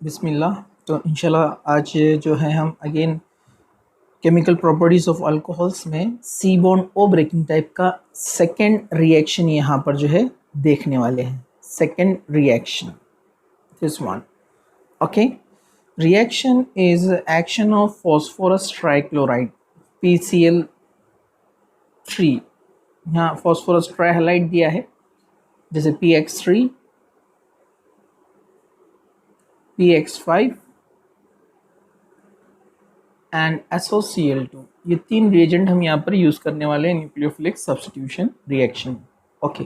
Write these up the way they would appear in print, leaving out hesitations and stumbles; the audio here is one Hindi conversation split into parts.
बिस्मिल्लाह। तो इंशाल्लाह आज जो है हम again chemical properties of alcohols में सी बॉन्ड ओ ब्रेकिंग टाइप का सेकेंड रिएक्शन यहाँ पर जो है देखने वाले हैं। Second reaction, this one. Okay, reaction is action of phosphorus trichloride PCl3। यहाँ फॉस्फोरस ट्राइहलाइड दिया है, जैसे PX3, PX5 एंड SOCl2। ये तीन रिएजेंट हम यहाँ पर यूज़ करने वाले हैं न्यूक्लियोफिलिक सब्स्टिट्यूशन रिएक्शन। ओके,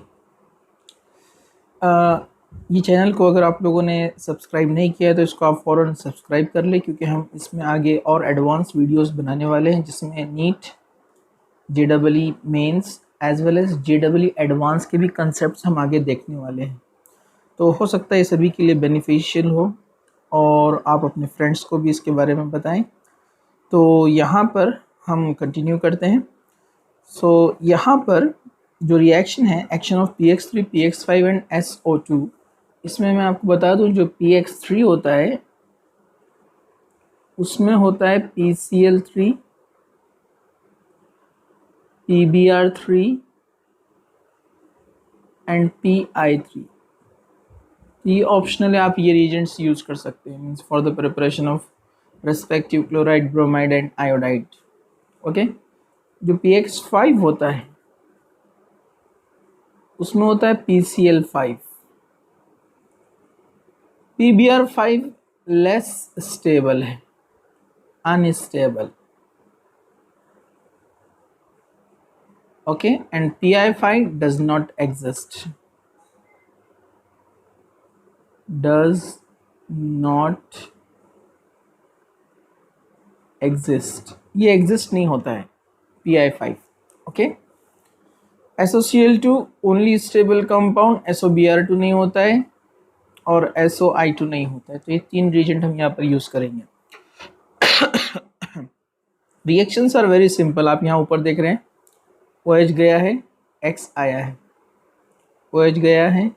ये चैनल को अगर आप लोगों ने सब्सक्राइब नहीं किया है तो इसको आप फ़ौरन सब्सक्राइब कर लें, क्योंकि हम इसमें आगे और एडवांस वीडियोस बनाने वाले हैं जिसमें NEET, JEE mains as well as JEE advance के भी कंसेप्ट्स हम आगे देखने वाले हैं। तो हो सकता है ये सभी के लिए बेनिफिशियल हो और आप अपने फ्रेंड्स को भी इसके बारे में बताएं। तो यहाँ पर हम कंटिन्यू करते हैं। सो यहाँ पर जो रिएक्शन है, action of PX3, PX5 and SO2, इसमें मैं आपको बता दूं जो PX3 होता है उसमें होता है PCl3, PBr3 एंड PI3। ये ऑप्शनल है, आप ये रिएजेंट्स यूज़ कर सकते हैं means for the preparation of respective chloride, bromide and iodide. Okay, जो PX5 होता है उसमें होता है PCl5। PBr5 लेस स्टेबल है, unstable. Okay, and PI5 does not exist, does not exist, ये एग्जिस्ट नहीं होता है PI5। Okay, SOCl2 only stable compound, SOBr2 नहीं होता है और SOI2 नहीं होता है। तो ये तीन रिएजेंट हम यहाँ पर यूज करेंगे। Reactions are very simple. आप यहाँ ऊपर देख रहे हैं OH गया है, X आया है, OH गया है,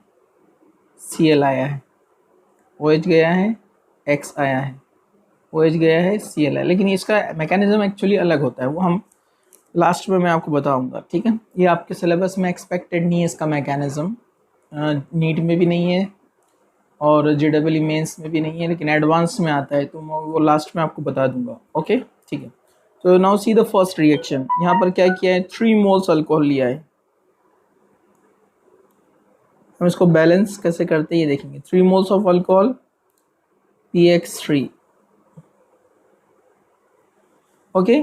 Cl आया है, OH गया है, X आया है, OH गया है, Cl आया। लेकिन इसका मैकेनिज्म एक्चुअली अलग होता है, वो हम लास्ट में मैं आपको बताऊंगा। ठीक है, ये आपके सिलेबस में एक्सपेक्टेड नहीं है इसका मैकेनिज्म, नीट में भी नहीं है और JEE मेंस में भी नहीं है, लेकिन एडवांस में आता है तो मैं वो लास्ट में आपको बता दूंगा। ओके, ठीक है। तो now see the first reaction. यहाँ पर क्या किया है, 3 मोल्स अल्कोहल लिया है। हम इसको बैलेंस कैसे करते हैं ये देखेंगे। 3 moles of alcohol, PX3। Okay,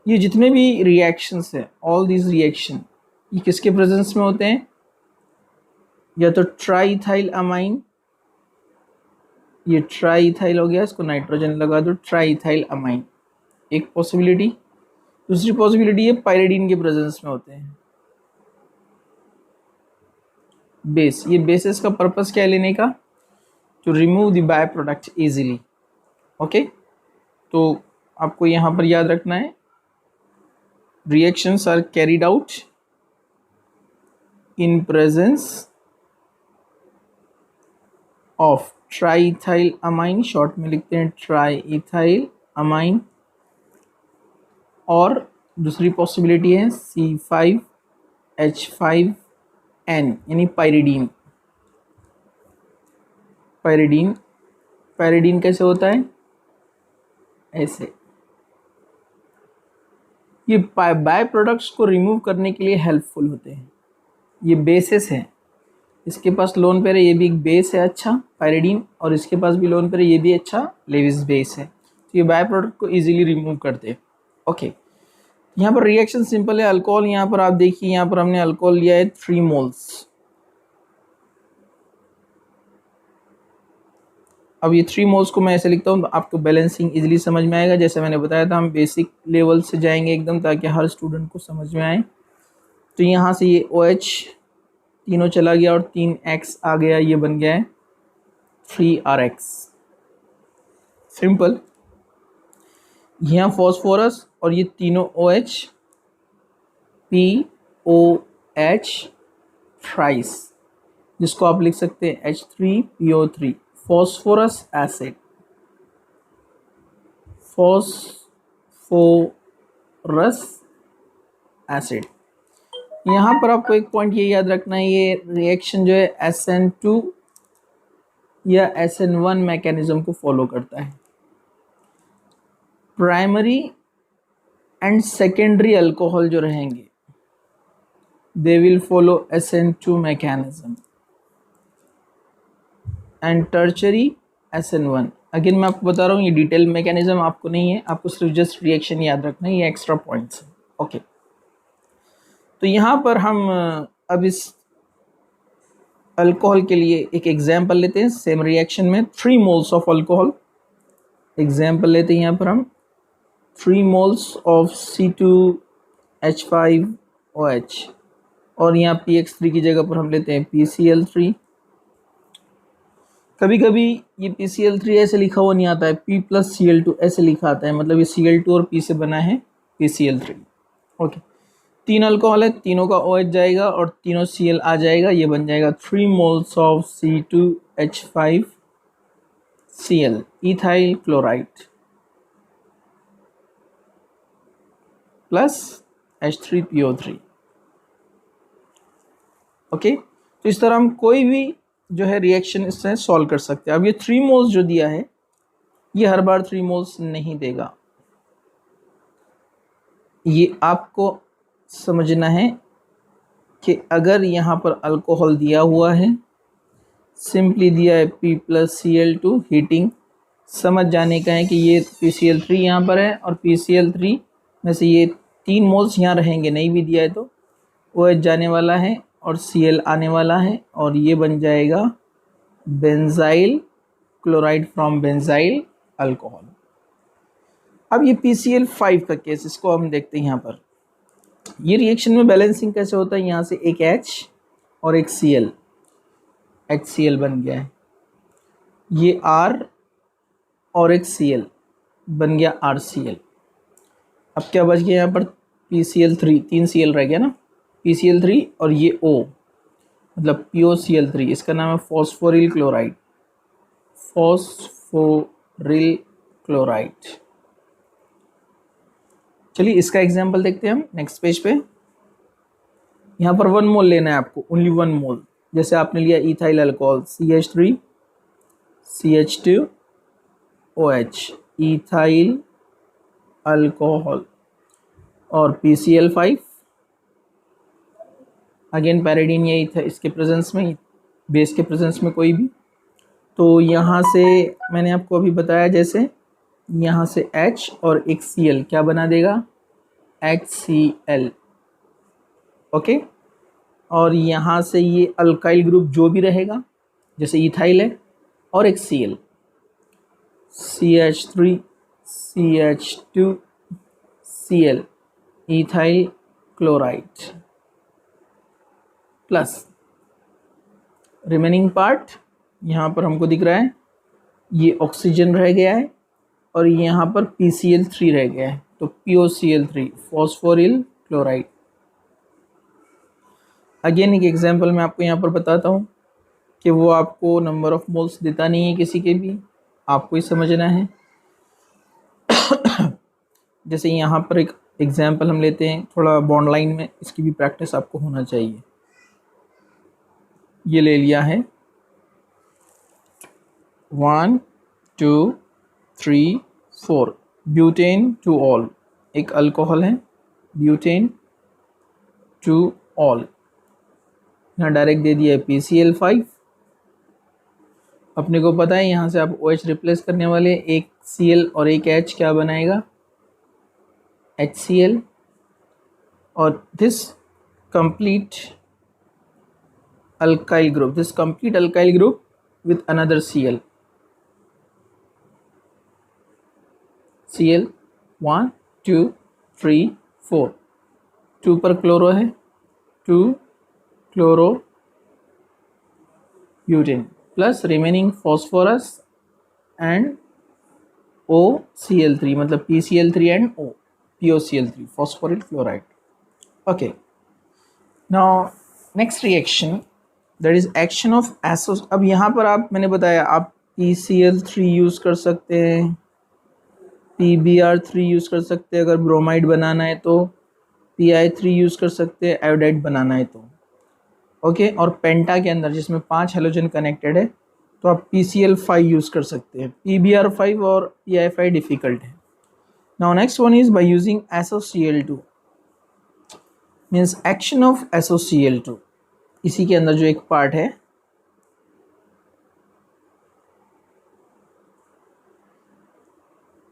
ये जितने भी रिएक्शंस है, ऑल दीज रिएक्शन, ये किसके प्रेजेंस में होते हैं? या तो ट्राईथाइल अमाइन, ये ट्राईथाइल हो गया, इसको नाइट्रोजन लगा दो, ट्राईथाइल अमाइन एक पॉसिबिलिटी। दूसरी पॉसिबिलिटी है पायरिडीन के प्रेजेंस में होते हैं बेस। ये बेसिस का पर्पस क्या है लेने का? To remove the byproduct easily. Okay, तो आपको यहाँ पर याद रखना है, reactions are carried out in presence of triethyl amine, short में लिखते हैं ट्राईथाइल अमाइन, और दूसरी पॉसिबिलिटी है C5H5N यानी पायरिडीन। पायरिडीन, पायरिडीन कैसे होता है? ऐसे। ये बाय प्रोडक्ट्स को रिमूव करने के लिए हेल्पफुल होते हैं। ये बेसिस है, इसके पास लोन पेयर है, ये भी एक बेस है अच्छा पायरिडीन, और इसके पास भी लोन पेयर है, ये भी अच्छा लेविस बेस है। तो ये बाय प्रोडक्ट को इजीली रिमूव करते हैं। ओके, यहाँ पर रिएक्शन सिंपल है। अल्कोहल, यहाँ पर आप देखिए, यहाँ पर हमने अल्कोहल लिया है 3 मोल्स। अब ये 3 मोल्स को मैं ऐसे लिखता हूँ तो आपको बैलेंसिंग इजीली समझ में आएगा। जैसे मैंने बताया था, हम बेसिक लेवल से जाएंगे एकदम, ताकि हर स्टूडेंट को समझ में आए। तो यहाँ से ये OH तीनों चला गया और 3X आ गया, ये बन गया है 3RX। सिंपल। यहाँ फॉस्फोरस और ये तीनों OH, POH थ्राइस, जिसको आप लिख सकते हैं H3PO3, phosphorous acid. Phosphorous acid. यहाँ पर आपको एक पॉइंट ये याद रखना है, ये रिएक्शन जो है SN2 या SN1 मैकेनिज्म को फॉलो करता है। प्राइमरी एंड सेकेंडरी अल्कोहल जो रहेंगे they will follow SN2 mechanism and tertiary SN1। Again मैं आपको बता रहा हूँ ये डिटेल मैकेनिज्म आपको नहीं है, आपको सिर्फ जस्ट रिएक्शन याद रखना है, ये एक्स्ट्रा पॉइंट्स है। ओके, तो यहाँ पर हम अब इस अल्कोहल के लिए एक एग्जाम्पल लेते हैं। सेम रिएक्शन में 3 मोल्स ऑफ अल्कोहल, एग्जाम्पल लेते हैं यहाँ पर हम 3 मोल्स ऑफ C2H5OH और यहाँ PX3 की जगह पर हम लेते हैं PCl3। कभी कभी ये PCl3 ऐसे लिखा हुआ नहीं आता है, P+Cl2 ऐसे लिखा आता है, मतलब ये Cl2 और P से बना है PCl3। ओके, 3 अल्कोहल है, तीनों का OH जाएगा और तीनों Cl आ जाएगा, ये बन जाएगा 3 moles of C2H5Cl ethyl chloride plus H3PO3। Okay, तो इस तरह हम कोई भी जो है रिएक्शन इससे सॉल्व कर सकते हैं। अब ये 3 मोल्स जो दिया है ये हर बार 3 मोल्स नहीं देगा, ये आपको समझना है कि अगर यहाँ पर अल्कोहल दिया हुआ है, सिंपली दिया है P+Cl2 हीटिंग, समझ जाने का है कि ये PCl3 यहाँ पर है और PCl3 में से ये 3 मोल्स यहाँ रहेंगे, नहीं भी दिया है तो OH जाने वाला है और Cl आने वाला है और ये बन जाएगा benzyl chloride from benzyl alcohol. अब ये PCl5 का केस, इसको हम देखते हैं। यहाँ पर ये रिएक्शन में बैलेंसिंग कैसे होता है, यहाँ से एक H और एक Cl, HCl बन गया है, ये R और एक Cl बन गया RCl। अब क्या बच गया यहाँ पर PCl3, 3 Cl रह गया ना, PCl3 और ये O मतलब POCl3, इसका नाम है फॉस्फोरिल क्लोराइड, फॉस्फोरिल क्लोराइड। चलिए इसका एग्जांपल देखते हैं हम नेक्स्ट पेज पे। यहाँ पर 1 मोल लेना है आपको, ओनली 1 मोल। जैसे आपने लिया ethyl alcohol CH3 CH2OH ethyl alcohol और PCl5 अगेन पैराडीन यही था इसके प्रेजेंस में, बेस के प्रेजेंस में कोई भी। तो यहाँ से मैंने आपको अभी बताया जैसे यहाँ से H और एक Cl क्या बना देगा HCl। ओके, और यहाँ से ये अल्काइल ग्रुप जो भी रहेगा जैसे इथाइल है और एक Cl CH3 CH2 Cl ethyl chloride plus remaining part यहाँ पर हमको दिख रहा है ये ऑक्सीजन रह गया है और यहाँ पर PCl3 रह गया है, तो POCl3 फॉस्फोरिल क्लोराइड। अगेन एक एग्जांपल मैं आपको यहाँ पर बताता हूँ कि वो आपको नंबर ऑफ मोल्स देता नहीं है किसी के भी, आपको ही समझना है। जैसे यहाँ पर एक एग्जांपल हम लेते हैं, थोड़ा बॉन्ड लाइन में इसकी भी प्रैक्टिस आपको होना चाहिए। ये ले लिया है 1 2 3 4 ब्यूटेन टू ऑल, एक अल्कोहल है ब्यूटेन टू ऑल, यहाँ डायरेक्ट दे दिया है PCl5। अपने को पता है यहाँ से आप OH रिप्लेस करने वाले, एक Cl और एक H क्या बनाएगा HCl, और this complete alkyl group, this complete alkyl group with another Cl 1 2 3 4, 2 पर क्लोरो है 2 chloro butane plus remaining phosphorus and OCl3 मतलब PCl3 and O POCl3 phosphoryl chloride. Okay, now next reaction that is action of एसोस। अब यहाँ पर आप मैंने बताया आप PCl3 यूज़ कर सकते हैं, PbR3 यूज़ कर सकते हैं अगर ब्रोमाइड बनाना है तो, Pi3 यूज़ कर सकते हैं आयोडाइड बनाना है तो। ओके, और पेंटा के अंदर जिसमें 5 हेलोजन कनेक्टेड है तो आप PCl5 यूज़ कर सकते हैं। PbR5 और Pi5 डिफ़िकल्ट है। Now next one is by using SOCl2, means action of SOCl2। इसी के अंदर जो एक पार्ट है,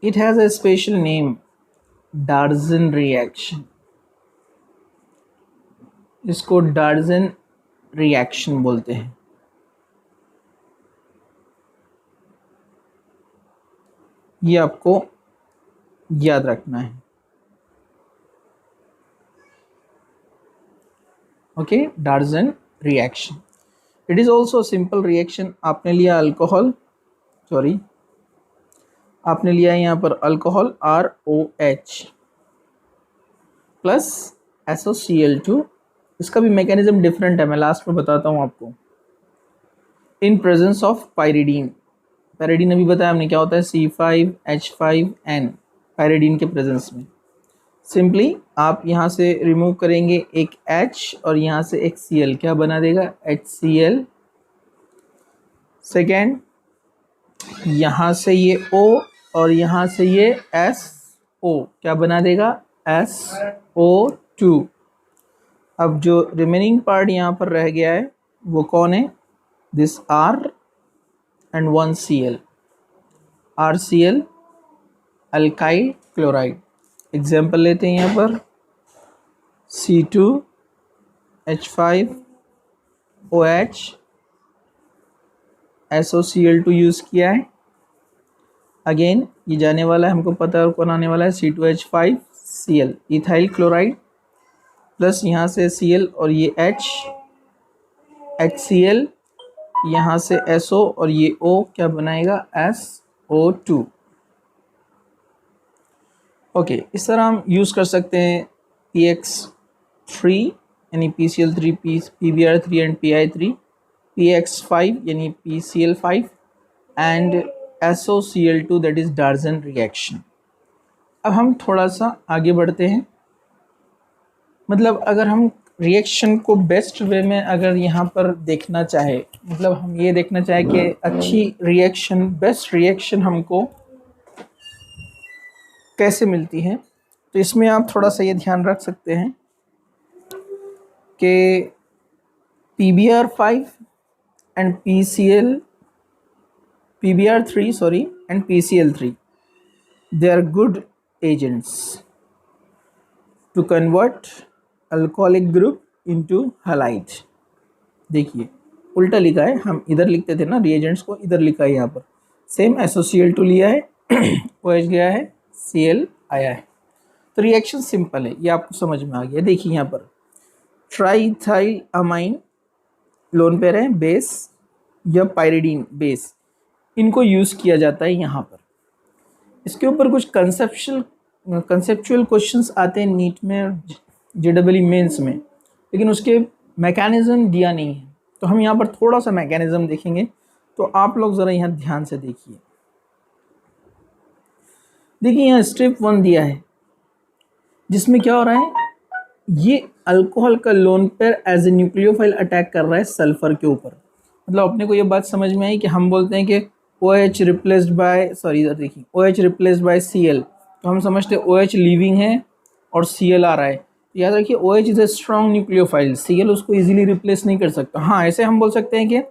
it has a special name, डार्जन reaction. इसको डार्जन रिएक्शन बोलते हैं। ये आपको याद रखना है। Okay, डार्जन reaction. It is also simple reaction. आपने लिया अल्कोहल, सॉरी आपने लिया है यहाँ पर अल्कोहल ROH प्लस SOCl2। इसका भी मैकेनिज्म डिफरेंट है, मैं लास्ट में बताता हूँ आपको। इन प्रेजेंस ऑफ पायरिडीन, पायरिडीन अभी बताया हमने क्या होता है, C5H5N, पायरिडीन के प्रेजेंस में सिंपली आप यहाँ से रिमूव करेंगे एक H और यहाँ से एक Cl, क्या बना देगा, HCl। सेकेंड, यहाँ से ये O और यहाँ से ये SO, क्या बना देगा, SO2। अब जो रिमेनिंग पार्ट यहाँ पर रह गया है वो कौन है, this R and 1 Cl, RCl alkyl chloride. Example लेते हैं यहाँ पर C2H5OH, SOCl2 यूज़ किया है। अगेन ये जाने वाला है, हमको पता है कौन आने वाला है, C2H5Cl, इथाइल क्लोराइड प्लस यहाँ से Cl और ये H, HCl, यहाँ से SO और ये O, क्या बनाएगा, SO2। ओके, इस तरह हम यूज़ कर सकते हैं PX3 यानी PCl3, PbR3 and Pi3, PX5 यानी PCl5 and SOCl2 that is डार्जन reaction. अब हम थोड़ा सा आगे बढ़ते हैं, मतलब अगर हम रिएक्शन को बेस्ट वे में अगर यहाँ पर देखना चाहे, मतलब हम ये देखना चाहे कि अच्छी रिएक्शन, बेस्ट रिएक्शन हमको कैसे मिलती है, तो इसमें आप थोड़ा सा ये ध्यान रख सकते हैं कि PbR5 and PbR3 sorry and PCl3 they are good agents to convert alcoholic group into halide। देखिए उल्टा लिखा है, हम इधर लिखते थे ना रिएजेंट्स को, इधर लिखा है यहाँ पर। सेम SOCl2 लिया है, OH गया है, Cl आया है, तो रिएक्शन सिंपल है, ये आपको समझ में आ गया। देखिए यहाँ पर ट्राइथाइल अमाइन लोन पेयर है, बेस या पायरिडीन बेस, इनको यूज़ किया जाता है यहाँ पर। इसके ऊपर कुछ कंसेप्चुअल क्वेश्चंस आते हैं नीट में, JEE मेंस में, लेकिन उसके मैकेनिज्म दिया नहीं है, तो हम यहाँ पर थोड़ा सा मैकेनिज्म देखेंगे। तो आप लोग ज़रा यहाँ ध्यान से देखिए। देखिए यहाँ स्टेप 1 दिया है, जिसमें क्या हो रहा है, ये अल्कोहल का lone pair as a nucleophile attack कर रहा है सल्फर के ऊपर। मतलब अपने को ये बात समझ में आई कि हम बोलते हैं कि OH रिप्लेस्ड बाय, सॉरी इधर देखिए, OH रिप्लेस्ड बाय Cl, तो हम समझते हैं OH लीविंग है और Cl आ रहा है। तो याद रखिए OH is a strong nucleophile, Cl उसको इजीली रिप्लेस नहीं कर सकता। हाँ, ऐसे हम बोल सकते हैं कि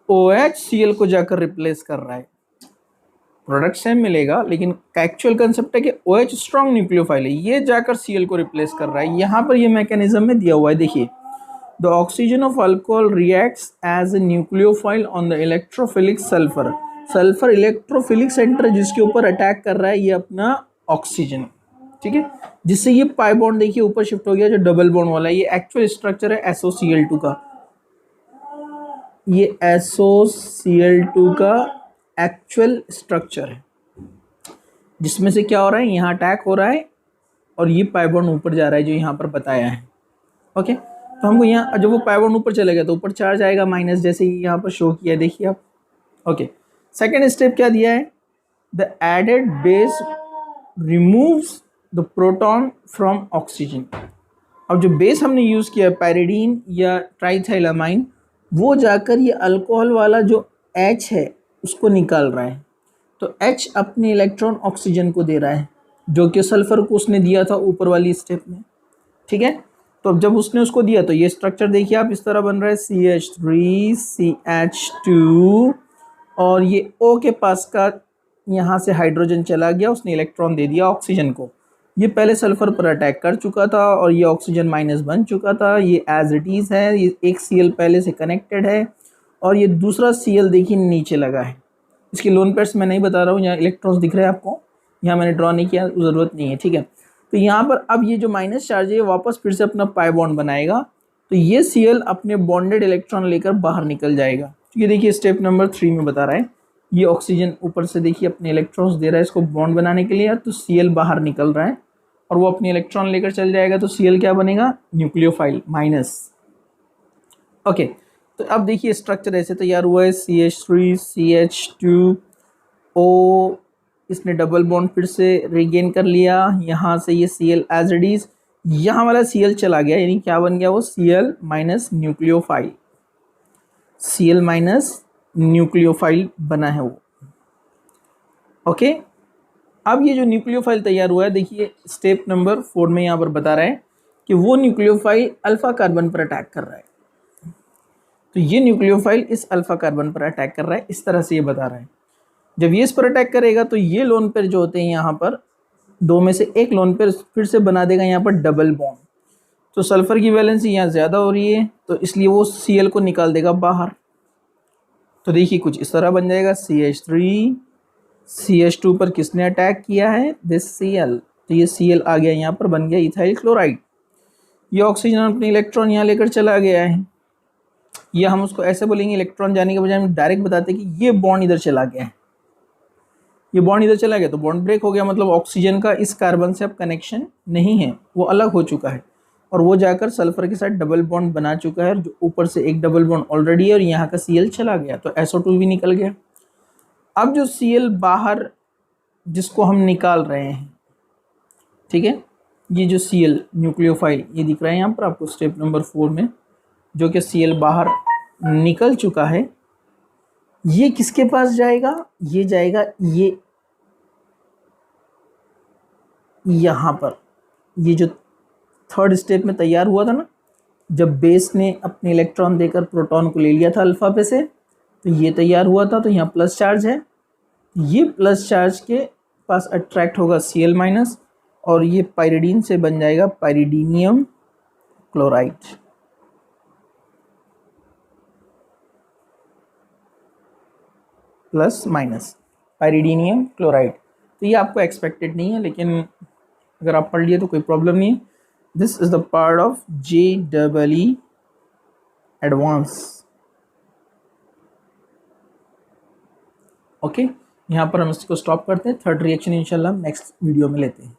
OH Cl को जाकर रिप्लेस कर रहा है, प्रोडक्ट सेम मिलेगा, लेकिन एक्चुअल कंसेप्ट है कि OH स्ट्रॉन्ग न्यूक्लियोफाइल है, ये जाकर Cl को रिप्लेस कर रहा है। यहाँ पर ये मैकेनिज्म में दिया हुआ है, देखिए, the oxygen of alcohol reacts as a nucleophile on the electrophilic sulphur. Sulphur electrophilic centre जिसके ऊपर अटैक कर रहा है ये अपना ऑक्सीजन, ठीक है, जिससे ये पाई बॉन्ड देखिए ऊपर शिफ्ट हो गया, जो डबल बॉन्ड वाला है, ये एक्चुअल स्ट्रक्चर है SOCl2 का, ये SOCl2 का एक्चुअल स्ट्रक्चर है, जिसमें से क्या हो रहा है, यहाँ अटैक हो रहा है और ये पाई बॉन्ड ऊपर जा रहा है, जो यहाँ पर बताया है। ओके, तो हमको यहाँ जब वो पाई बॉन्ड ऊपर चलेगा तो ऊपर चार्ज आएगा माइनस, जैसे ही यहाँ पर शो किया है, देखिए आप। ओके, सेकेंड स्टेप क्या दिया है, the added base removes the proton from oxygen. अब जो बेस हमने यूज़ किया है पायरिडीन या ट्राइथाइलामाइन, वो जाकर ये अल्कोहल वाला जो H है उसको निकाल रहा है। तो H अपने इलेक्ट्रॉन ऑक्सीजन को दे रहा है, जो कि सल्फर को उसने दिया था ऊपर वाली स्टेप में। ठीक है, तो अब जब उसने उसको दिया तो ये स्ट्रक्चर देखिए आप इस तरह बन रहा है CH3 CH2, और ये O के पास का यहाँ से हाइड्रोजन चला गया, उसने इलेक्ट्रॉन दे दिया ऑक्सीजन को। ये पहले सल्फर पर अटैक कर चुका था और ये ऑक्सीजन माइनस बन चुका था। ये एज इट इज़ है, ये एक Cl पहले से कनेक्टेड है और ये दूसरा Cl देखिए नीचे लगा है। इसके लोन पेयर्स मैं नहीं बता रहा हूँ, यहाँ इलेक्ट्रॉन्स दिख रहे हैं आपको, यहाँ मैंने ड्रॉ नहीं किया, ज़रूरत नहीं है। ठीक है, तो यहाँ पर अब ये जो माइनस चार्ज है वापस फिर से अपना पाई बॉन्ड बनाएगा, तो ये Cl अपने बॉन्डेड इलेक्ट्रॉन लेकर बाहर निकल जाएगा। तो ये देखिए स्टेप नंबर 3 में बता रहा है, ये ऑक्सीजन ऊपर से देखिए अपने इलेक्ट्रॉन्स दे रहा है इसको बॉन्ड बनाने के लिए, तो Cl बाहर निकल रहा है और वो अपने इलेक्ट्रॉन लेकर चल जाएगा, तो Cl क्या बनेगा, न्यूक्लियोफाइल माइनस। ओके, तो अब देखिए स्ट्रक्चर ऐसे तैयार हुआ है CH3 CH2 O, इसने डबल बॉन्ड फिर से रिगेन कर लिया, यहाँ से ये Cl एज इट इज, यहाँ वाला Cl चला गया, यानी क्या बन गया वो Cl minus nucleophile, Cl minus nucleophile बना है वो। ओके, अब ये जो न्यूक्लियोफाइल तैयार हुआ है, देखिए स्टेप नंबर 4 में यहाँ पर बता रहा है कि वो न्यूक्लियोफाइल अल्फा कार्बन पर अटैक कर रहा है। तो ये न्यूक्लियोफाइल इस अल्फा कार्बन पर अटैक कर रहा है, इस तरह से ये बता रहा है। जब ये इस पर अटैक करेगा तो ये लोन पेयर जो होते हैं यहाँ पर, दो में से एक लोन पेयर फिर से बना देगा यहाँ पर डबल बॉन्ड। तो सल्फर की वैलेंसी यहाँ ज़्यादा हो रही है, तो इसलिए वो Cl को निकाल देगा बाहर। तो देखिए कुछ इस तरह बन जाएगा CH3 CH2 पर किसने अटैक किया है, दिस Cl, तो ये Cl आ गया यहाँ पर, बन गया इथाइल क्लोराइड। ये ऑक्सीजन अपने इलेक्ट्रॉन यहाँ लेकर चला गया है, या हम उसको ऐसे बोलेंगे, इलेक्ट्रॉन जाने के बजाय हम डायरेक्ट बताते हैं कि ये बॉन्ड इधर चला गया है, ये बॉन्ड इधर चला गया तो बॉन्ड ब्रेक हो गया, मतलब ऑक्सीजन का इस कार्बन से अब कनेक्शन नहीं है, वो अलग हो चुका है और वो जाकर सल्फर के साथ डबल बॉन्ड बना चुका है, जो ऊपर से एक डबल बॉन्ड ऑलरेडी है और यहाँ का Cl चला गया, तो SO2 भी निकल गया। अब जो Cl बाहर जिसको हम निकाल रहे हैं, ठीक है, ये जो Cl न्यूक्लियोफाइल ये दिख रहा है यहाँ पर आपको स्टेप नंबर 4 में, जो कि Cl बाहर निकल चुका है, ये किसके पास जाएगा, ये जाएगा ये यहाँ पर, ये जो थर्ड स्टेप में तैयार हुआ था ना, जब बेस ने अपने इलेक्ट्रॉन देकर प्रोटॉन को ले लिया था अल्फा पे से, तो ये तैयार हुआ था, तो यहाँ प्लस चार्ज है, ये प्लस चार्ज के पास अट्रैक्ट होगा Cl माइनस और ये पायरिडीन से बन जाएगा पायरिडीनियम क्लोराइड। प्लस माइनस पायरिडीनियम क्लोराइड, तो ये आपको एक्सपेक्टेड नहीं है, लेकिन अगर आप पढ़ लिए तो कोई प्रॉब्लम नहीं है। This is the part of JEE advance. Okay, यहाँ पर हम इसको स्टॉप करते हैं, थर्ड रिएक्शन इंशाल्लाह नेक्स्ट वीडियो में लेते हैं।